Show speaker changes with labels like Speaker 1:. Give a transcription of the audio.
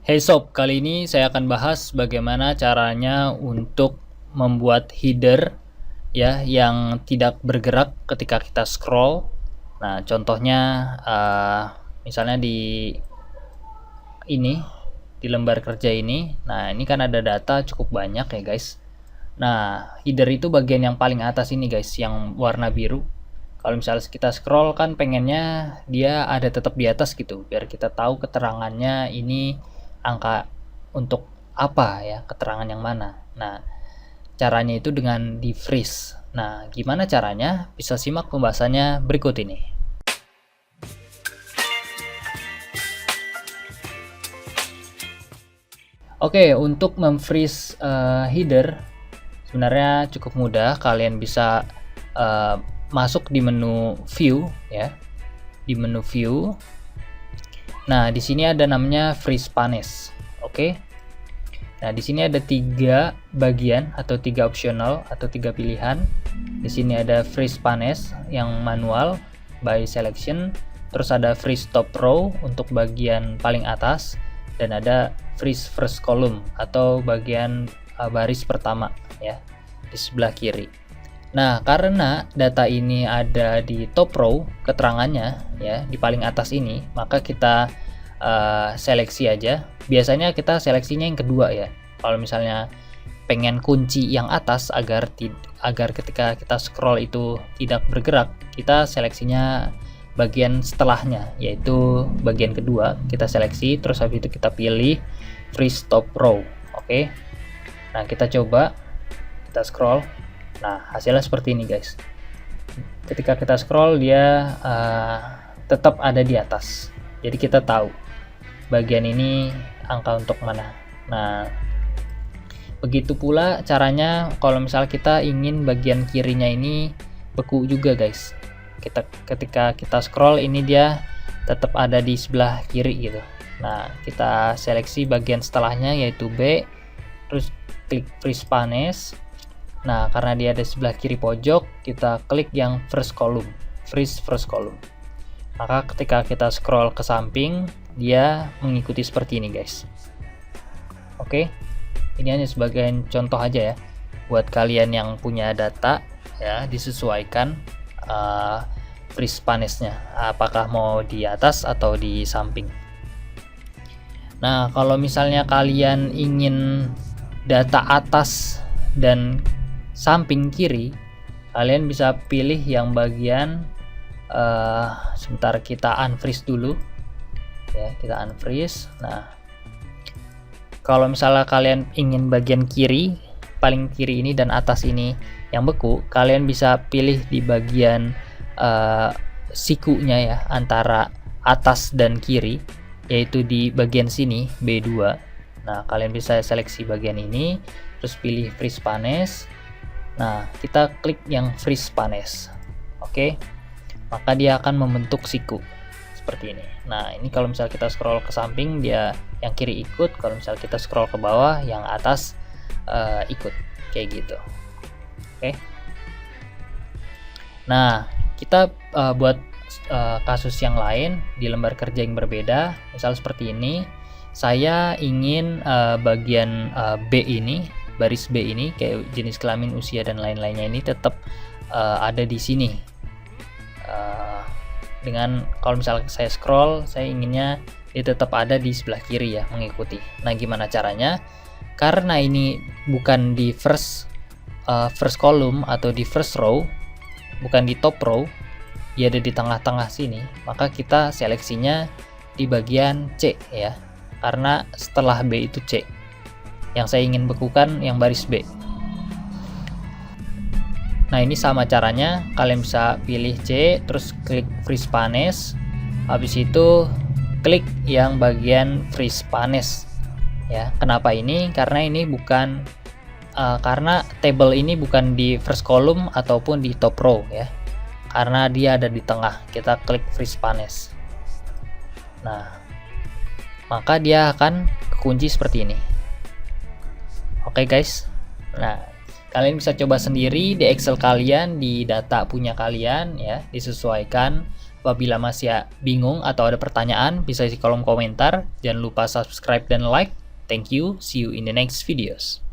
Speaker 1: Hey sob, kali ini saya akan bahas bagaimana caranya untuk membuat header ya yang tidak bergerak ketika kita scroll. Nah, contohnya misalnya ini di lembar kerja ini. Nah, ini kan ada data cukup banyak ya guys. Nah, header itu bagian yang paling atas ini guys, yang warna biru. Kalau misalnya kita scroll kan pengennya dia ada tetap di atas gitu, biar kita tahu keterangannya ini angka untuk apa ya, keterangan yang mana. Nah, caranya itu dengan di freeze. Nah, gimana caranya? Bisa simak pembahasannya berikut ini. Oke, untuk memfreeze header sebenarnya cukup mudah. Kalian bisa masuk di menu view ya. Di menu view. Nah, di sini ada namanya freeze panes. Oke. Nah, di sini ada 3 bagian atau 3 optional atau 3 pilihan. Di sini ada freeze panes yang manual by selection, terus ada freeze top row untuk bagian paling atas, dan ada freeze first column atau bagian baris pertama ya di sebelah kiri. Nah, karena data ini ada di top row keterangannya ya di paling atas ini, maka kita seleksi aja. Biasanya kita seleksinya yang kedua ya. Kalau misalnya pengen kunci yang atas agar ketika kita scroll itu tidak bergerak, kita seleksinya bagian setelahnya, yaitu bagian kedua. Kita seleksi, terus habis itu kita pilih freeze top row. Oke. Nah, kita coba, kita scroll. Nah, hasilnya seperti ini guys. Ketika kita scroll dia tetap ada di atas, jadi kita tahu bagian ini angka untuk mana. Nah, begitu pula caranya kalau misal kita ingin bagian kirinya ini beku juga guys. Ketika kita scroll ini dia tetap ada di sebelah kiri gitu. Nah, kita seleksi bagian setelahnya yaitu B, terus klik freeze panes. Nah, karena dia ada di sebelah kiri pojok, kita klik yang first column, freeze first column. Maka ketika kita scroll ke samping, dia mengikuti seperti ini guys. Oke, ini hanya sebagai contoh aja ya, buat kalian yang punya data ya, disesuaikan freeze panesnya, apakah mau di atas atau di samping. Nah, kalau misalnya kalian ingin data atas dan samping kiri, kalian bisa pilih yang bagian sebentar, kita unfreeze dulu ya, kita unfreeze. Nah, kalau misalnya kalian ingin bagian kiri, paling kiri ini dan atas ini yang beku, kalian bisa pilih di bagian sikunya ya, antara atas dan kiri, yaitu di bagian sini B2. Nah, kalian bisa seleksi bagian ini, terus pilih freeze panes. Nah, kita klik yang freeze panes. Oke. Maka dia akan membentuk siku seperti ini. Nah, ini kalau misalnya kita scroll ke samping, dia yang kiri ikut. Kalau misalnya kita scroll ke bawah, yang atas ikut, kayak gitu. Oke. Nah, kita buat kasus yang lain di lembar kerja yang berbeda. Misal seperti ini, saya ingin bagian B ini, baris B ini, kayak jenis kelamin, usia dan lain-lainnya ini tetap ada di sini. Dengan kalau misalnya saya scroll, saya inginnya dia tetap ada di sebelah kiri ya, mengikuti. Nah, gimana caranya? Karena ini bukan di first column atau di first row, bukan di top row, dia ada di tengah-tengah sini, maka kita seleksinya di bagian C ya, karena setelah B itu C. Yang saya ingin bekukan yang baris B. Nah, ini sama caranya, kalian bisa pilih C, terus klik freeze panes. Habis itu klik yang bagian freeze panes ya. Kenapa ini? Karena ini bukan karena table ini bukan di first column ataupun di top row ya. Karena dia ada di tengah, kita klik freeze panes. Nah, maka dia akan kekunci seperti ini. Oke guys. Nah, kalian bisa coba sendiri di Excel kalian, di data punya kalian ya, disesuaikan Apabila masih bingung atau ada pertanyaan, bisa isi kolom komentar. Jangan lupa subscribe dan like. Thank you. See you in the next videos.